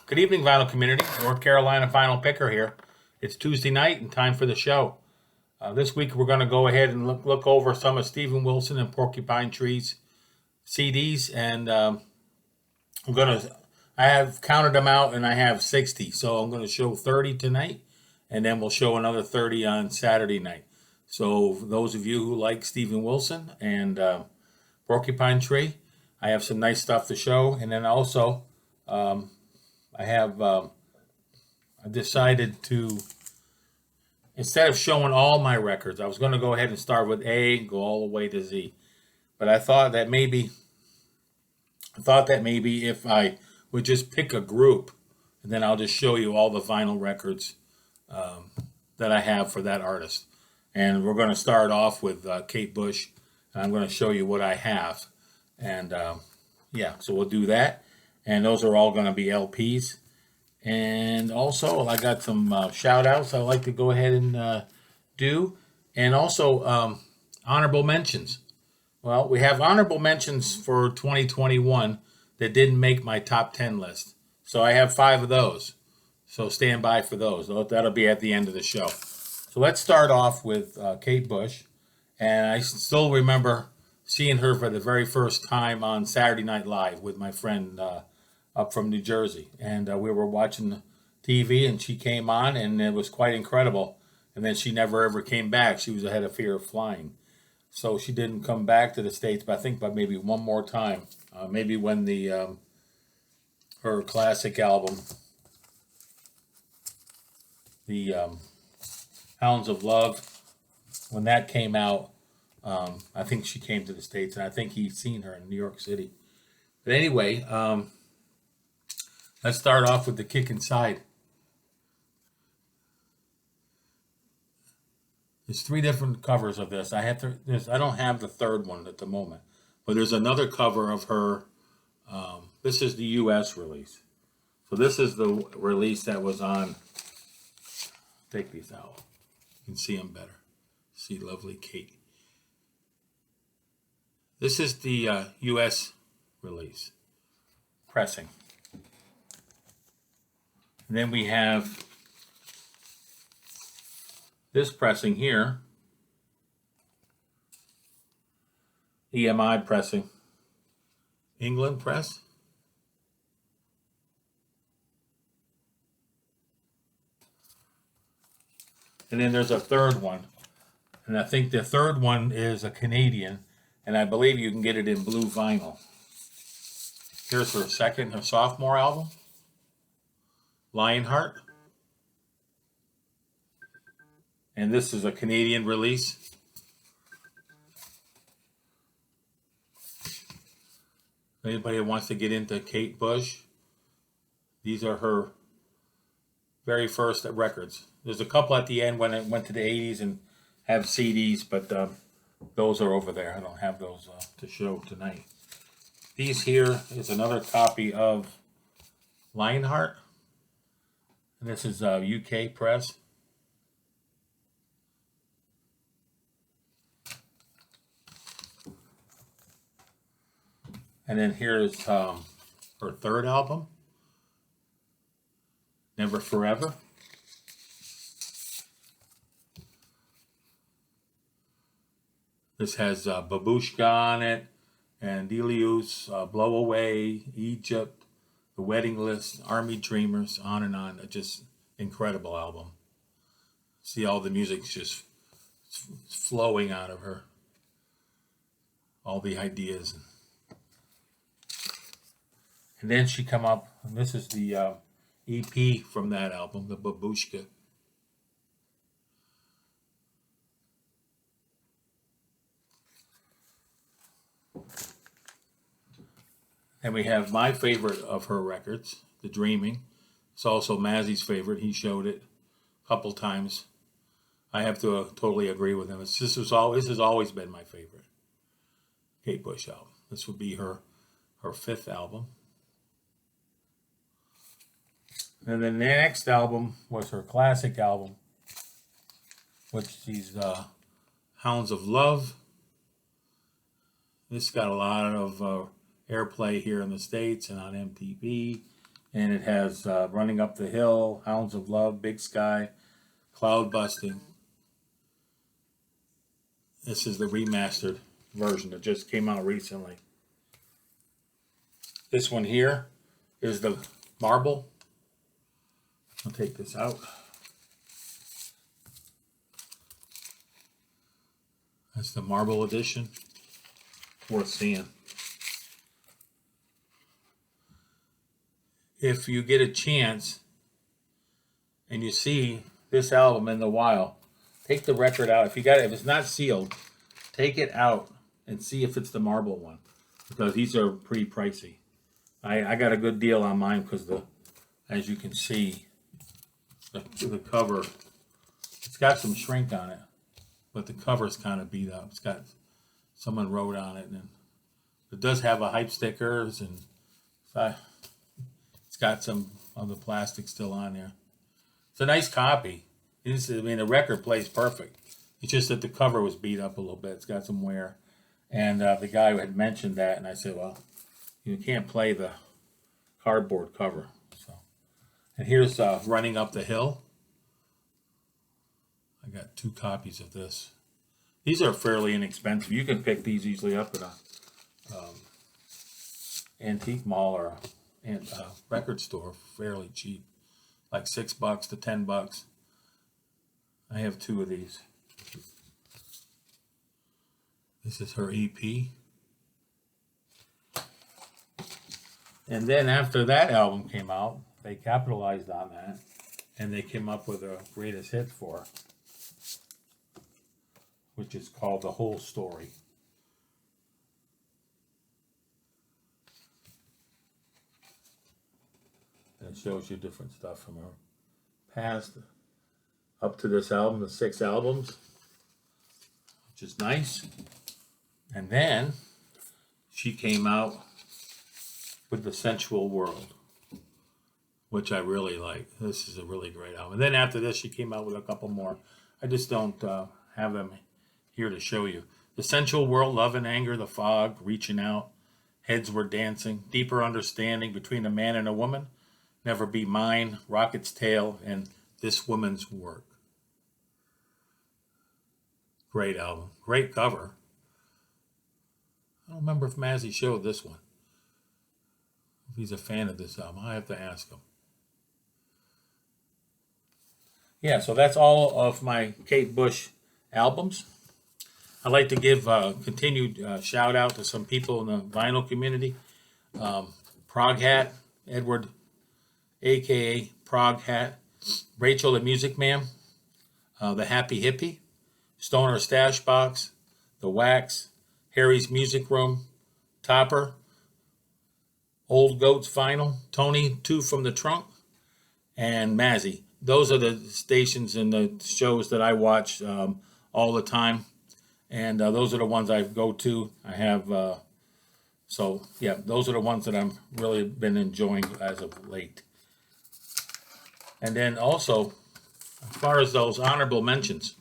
Good evening, vinyl community. North Carolina vinyl picker here. It's Tuesday night and time for the show. This week we're going to go ahead and look over some of Steven Wilson and Porcupine Tree's CDs, and I have counted them out, and I have 60. So I'm going to show 30 tonight, and then we'll show another 30 on Saturday night. So for those of you who like Steven Wilson and Porcupine Tree, I have some nice stuff to show, and then also I decided to, instead of showing all my records, I was going to go ahead and start with A and go all the way to Z. But I thought that maybe if I would just pick a group, and then I'll just show you all the vinyl records that I have for that artist. And we're going to start off with Kate Bush, and I'm going to show you what I have. And yeah, so we'll do that. And those are all going to be LPs. And also, I got some shout outs I'd like to go ahead and do. And also, honorable mentions. Well, we have honorable mentions for 2021 that didn't make my top 10 list. So I have 5 of those. So stand by for those. That'll be at the end of the show. So let's start off with Kate Bush. And I still remember seeing her for the very first time on Saturday Night Live with my friend up from New Jersey. And we were watching TV, and she came on, and it was quite incredible. And then she never ever came back. She had a fear of flying. So she didn't come back to the States, but I think by maybe one more time. Maybe when her classic album, the Hounds of Love, when that came out, I think she came to the States, and I think he'd seen her in New York City. But anyway, let's start off with the Kick Inside. There's 3 different covers of this. I don't have the third one at the moment, but there's another cover of her. This is the U.S. release. So this is the release that was on. Take these out. You can see them better. See lovely Kate. This is the U.S. release pressing. And then we have this pressing here, EMI pressing, England press. And then there's a third one. And I think the third one is a Canadian, and I believe you can get it in blue vinyl. Here's her sophomore album, Lionheart. And this is a Canadian release. Anybody who wants to get into Kate Bush, these are her very first records. There's a couple at the end when it went to the 80s and have CDs, but those are over there. I don't have those to show tonight. These here is another copy of Lionheart. And this is UK press. And then here's her third album, Never Forever. This has Babushka on it, and Delius, Blow Away, Egypt, The Wedding List, Army Dreamers, on and on. Just incredible album. See, all the music's just flowing out of her. All the ideas. And then she come up, and this is the EP from that album, the Babushka. And we have my favorite of her records, The Dreaming. It's also Mazzy's favorite. He showed it a couple times. I have to totally agree with him. This has always been my favorite Kate Bush album. This would be her 5th album. And then the next album was her classic album, which is Hounds of Love. This got a lot of airplay here in the States and on MTV. And it has Running Up the Hill, Hounds of Love, Big Sky, Cloud Busting. This is the remastered version that just came out recently. This one here is the marble. I'll take this out. That's the marble edition. Worth seeing. If you get a chance and you see this album in the wild, take the record out. If it's not sealed, take it out and see if it's the marble one, because these are pretty pricey. I got a good deal on mine because as you can see, the cover, it's got some shrink on it, but the cover's kind of beat up. It's got someone wrote on it, and it does have a hype stickers, and it's got some of the plastic still on there. It's a nice copy. The record plays perfect. It's just that the cover was beat up a little bit. It's got some wear. And the guy had mentioned that, and I said, well, you can't play the cardboard cover. So, and here's Running Up the Hill. I got 2 copies of this. These are fairly inexpensive. You can pick these easily up at a antique mall or a record store, fairly cheap, like $6 to $10. I have 2 of these. This is her EP. And then after that album came out, they capitalized on that, and they came up with a greatest hits for her, which is called The Whole Story. And it shows you different stuff from her past up to this album, the 6 albums, which is nice. And then she came out with The Sensual World, which I really like. This is a really great album. And then after this, she came out with a couple more. I just don't have them here to show you. The Sensual World, Love and Anger, The Fog, Reaching Out, Heads Were Dancing, Deeper Understanding Between a Man and a Woman, Never Be Mine, Rocket's Tale, and This Woman's Work. Great album. Great cover. I don't remember if Mazzy showed this one. If he's a fan of this album, I have to ask him. Yeah, so that's all of my Kate Bush albums. I'd like to give a continued shout out to some people in the vinyl community. Prog Hat, Edward, a.k.a. Prog Hat, Rachel the Music Man, The Happy Hippie, Stoner Stash Box, The Wax, Harry's Music Room, Topper, Old Goats Vinyl, Tony 2 from the Trunk, and Mazzy. Those are the stations and the shows that I watch all the time, and those are the ones I go to. I have, so yeah, those are the ones that I'm really been enjoying as of late. And then also, as far as those honorable mentions,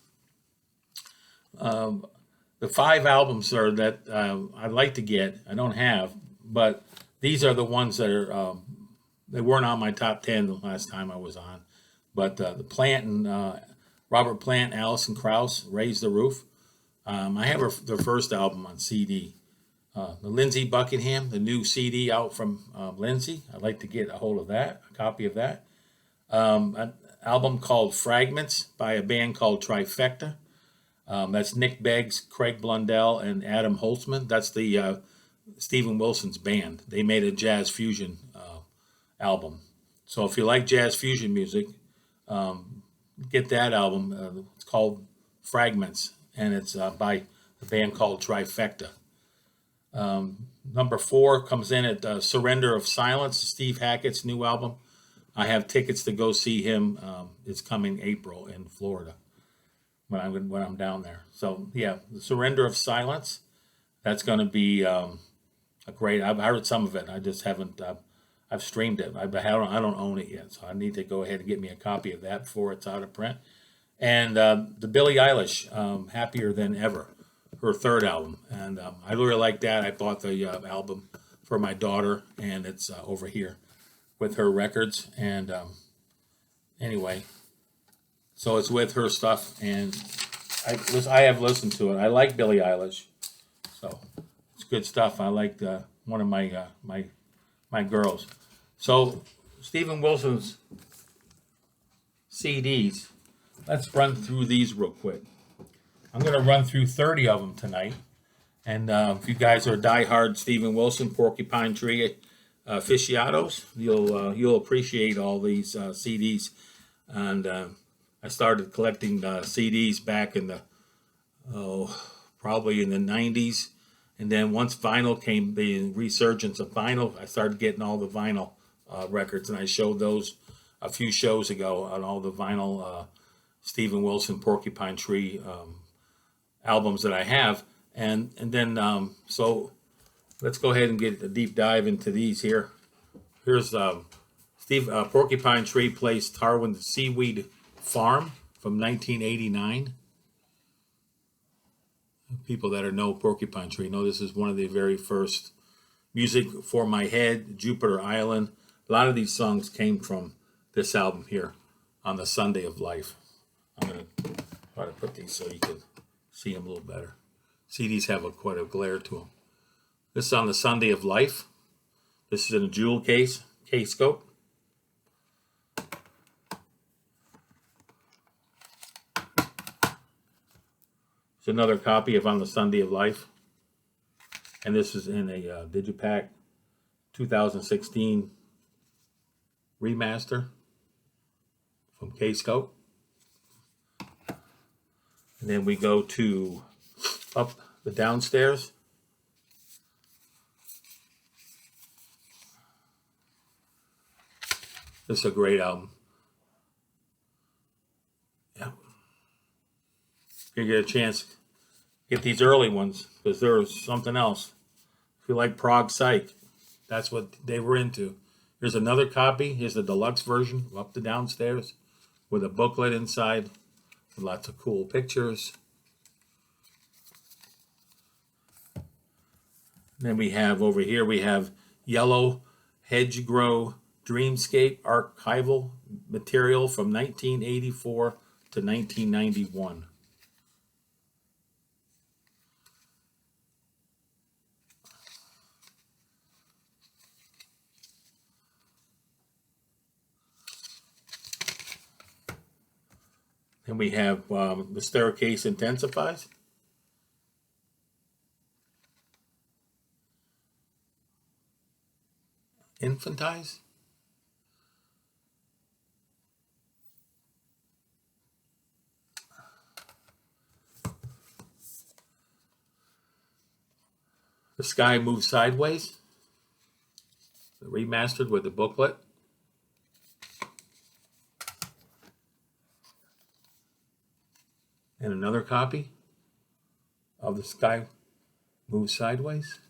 the 5 albums are that I'd like to get. I don't have, but these are the ones that are they weren't on my top 10 the last time I was on. But the Plant and Robert Plant, Alison Krauss, Raise the Roof. I have their first album on CD. The Lindsey Buckingham, the new CD out from Lindsey. I'd like to get a hold of that, a copy of that. An album called Fragments by a band called Trifecta. That's Nick Beggs, Craig Blundell, and Adam Holtzman. That's the Stephen Wilson's band. They made a jazz fusion album. So if you like jazz fusion music, get that album. It's called Fragments, and it's by a band called Trifecta. Number 4 comes in at Surrender of Silence, Steve Hackett's new album. I have tickets to go see him. It's coming April in Florida when I'm down there. So yeah, the Surrender of Silence. That's going to be a great. I've heard some of it. I just haven't. I've streamed it. I don't own it yet, so I need to go ahead and get me a copy of that before it's out of print. And the Billie Eilish, Happier Than Ever, her 3rd album, and I really like that. I bought the album for my daughter, and it's over here. with her records. And anyway, so it's with her stuff, and I have listened to it. I like Billie Eilish, so it's good stuff. I like one of my my girls. So Steven Wilson's CDs. Let's run through these real quick. I'm going to run through 30 of them tonight. And if you guys are diehard Steven Wilson, Porcupine Tree aficionados, you'll appreciate all these CDs. And I started collecting CDs back in the probably in the 90s. And then once vinyl came, the resurgence of vinyl, I started getting all the vinyl records, and I showed those a few shows ago on all the vinyl Steven Wilson, Porcupine Tree albums that I have. And then, so let's go ahead and get a deep dive into these here. Here's Porcupine Tree plays Tarwin Seaweed Farm from 1989. People that know Porcupine Tree know this is one of the very first Music for My Head, Jupiter Island. A lot of these songs came from this album here on the Sunday of Life. I'm going to try to put these so you can see them a little better. CDs have quite a glare to them. This is on the Sunday of Life. This is in a jewel case scope. It's another copy of On the Sunday of Life. And this is in a Digipack 2016 remaster from K-Scope. And then we go to up the downstairs. This is a great album. Yeah. If you get a chance, get these early ones, because there's something else. If you like prog psych, that's what they were into. Here's another copy. Here's the deluxe version of Up the Downstairs with a booklet inside with lots of cool pictures. Then we have over here, we have Yellow Hedgerow Dreamscape archival material from 1984 to 1991. Then we have The Staircase Intensifies. Infantize. The Sky Moves Sideways. Remastered with the booklet. And another copy of The Sky Moves Sideways.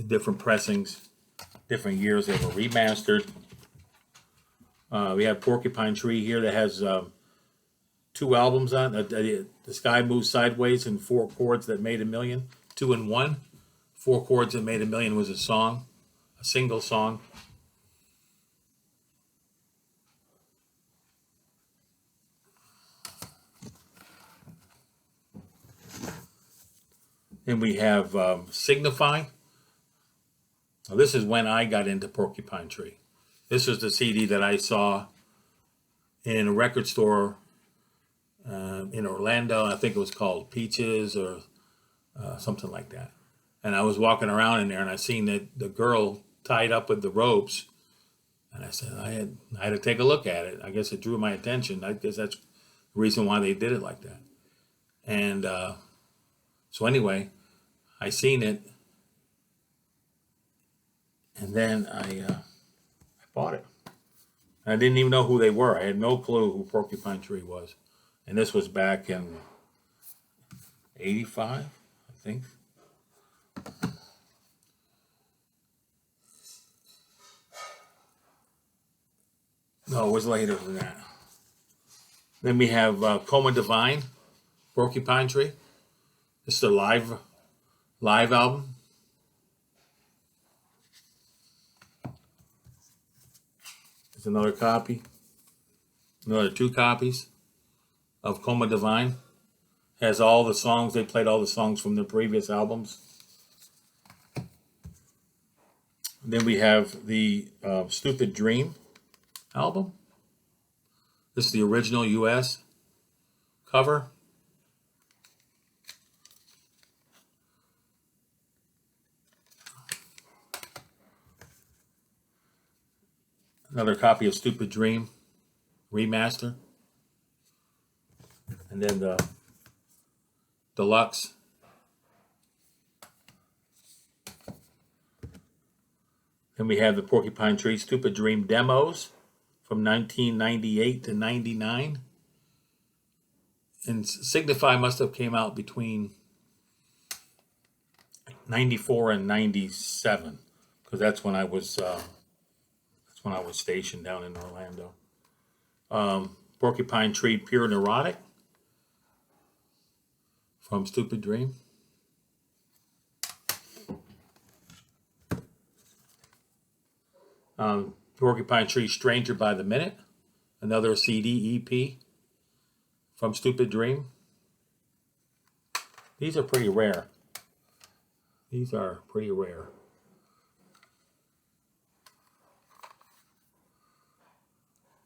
Different pressings, different years they were remastered. We have Porcupine Tree here that has 2 albums on The Sky Moves Sideways and 4 Chords That Made a Million. 2 in 1. 4 Chords That Made a Million was a song, a single song. Then we have Signify. Now, this is when I got into Porcupine Tree. This was the CD that I saw in a record store in Orlando. I think it was called Peaches or something like that. And I was walking around in there, and I seen the girl tied up with the ropes. And I said, I had to take a look at it. I guess it drew my attention. I guess that's the reason why they did it like that. And so anyway, I seen it. And then I bought it. I didn't even know who they were. I had no clue who Porcupine Tree was. And this was back in 85, I think. No, it was later than that. Then we have Coma Divine, Porcupine Tree. This is a live album. There's another copy. Another 2 copies of Coma Divine. Has all the songs. They played all the songs from their previous albums. Then we have the Stupid Dream album. This is the original US cover. Another copy of Stupid Dream remaster. And then the deluxe. Then we have the Porcupine Tree Stupid Dream demos from 1998 to 99. And Signify must have came out between 94 and 97, because that's when I was stationed down in Orlando. Porcupine Tree Pure Neurotic from Stupid Dream. Porcupine Tree Stranger by the Minute, another CD EP from Stupid Dream. These are pretty rare. These are pretty rare.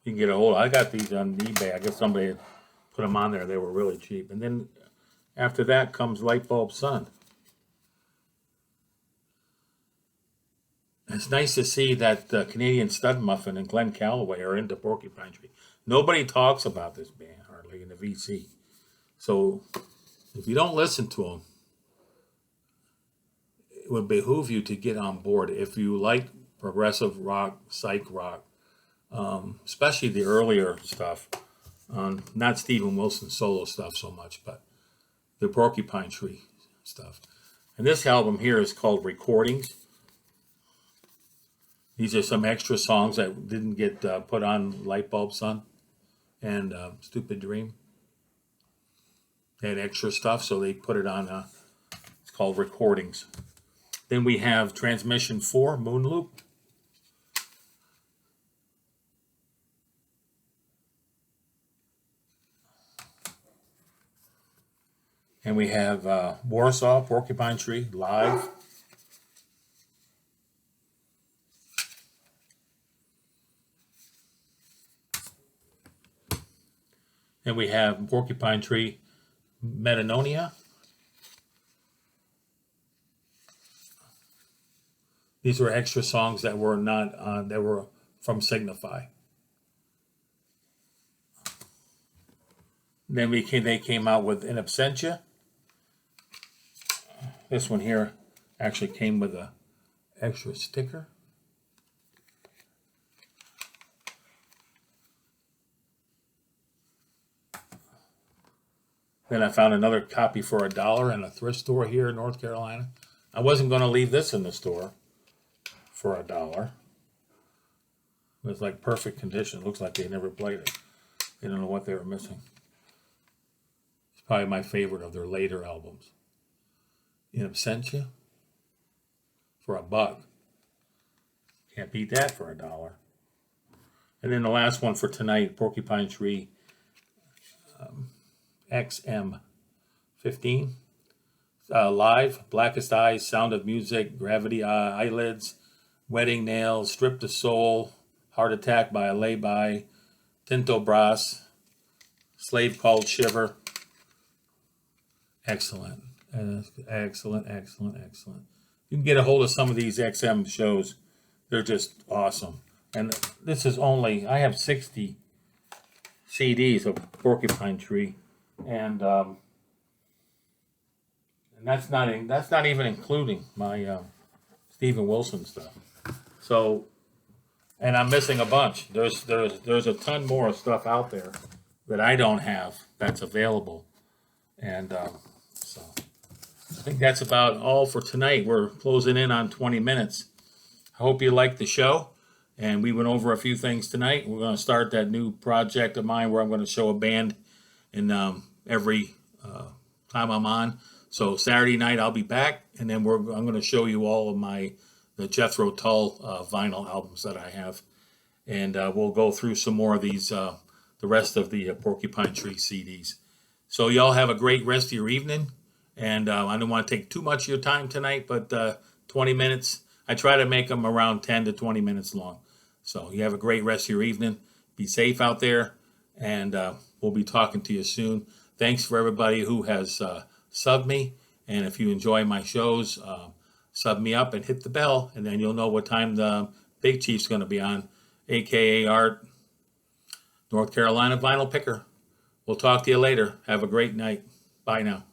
You can get a hold of. I got these on eBay. I guess somebody put them on there. They were really cheap. And then after that comes Lightbulb Sun. It's nice to see that Canadian Stud Muffin and Glenn Calloway are into Porcupine Tree. Nobody talks about this band hardly in the VC. So if you don't listen to them, it would behoove you to get on board. If you like progressive rock, psych rock, especially the earlier stuff, not Steven Wilson solo stuff so much, but the Porcupine Tree stuff. And this album here is called Recordings. These are some extra songs that didn't get put on Lightbulb Sun and Stupid Dream. They had extra stuff, so they put it on, it's called Recordings. Then we have Transmission 4, Moon Loop. And we have Warsaw, Porcupine Tree, Live. And we have Porcupine Tree, Metanonia. These were extra songs that were not on, that were from Signify. Then they came out with In Absentia. This one here actually came with a extra sticker. Then I found another copy for $1 in a thrift store here in North Carolina. I wasn't going to leave this in the store for $1. It was like perfect condition. It looks like they never played it. They don't know what they were missing. It's probably my favorite of their later albums. In Absentia for $1. Can't beat that for $1. And then the last one for tonight, Porcupine Tree XM15. Live, Blackest Eyes, Sound of Music, Gravity Eyelids, Wedding Nails, Strip to Soul, Heart Attack by a Lay-By, Tinto Brass, Slave Called Shiver. Excellent. Excellent, excellent, excellent. You can get a hold of some of these XM shows. They're just awesome. And this is only, I have 60 CDs of Porcupine Tree. And that's not even including my Steven Wilson stuff. So, and I'm missing a bunch. There's a ton more stuff out there that I don't have that's available. And so I think that's about all for tonight. We're closing in on 20 minutes. I hope you liked the show. And we went over a few things tonight. We're going to start that new project of mine where I'm going to show a band in every time I'm on. So Saturday night I'll be back, and then I'm going to show you all of the Jethro Tull vinyl albums that I have. and we'll go through some more of these, the rest of the Porcupine Tree CDs. So y'all have a great rest of your evening, and I don't want to take too much of your time tonight, but 20 minutes. I try to make them around 10 to 20 minutes long. So you have a great rest of your evening. Be safe out there, and we'll be talking to you soon. Thanks for everybody who has subbed me, and if you enjoy my shows, sub me up and hit the bell, and then you'll know what time the Big Chief's going to be on, aka Art, North Carolina Vinyl Picker. We'll talk to you later. Have a great night. Bye now.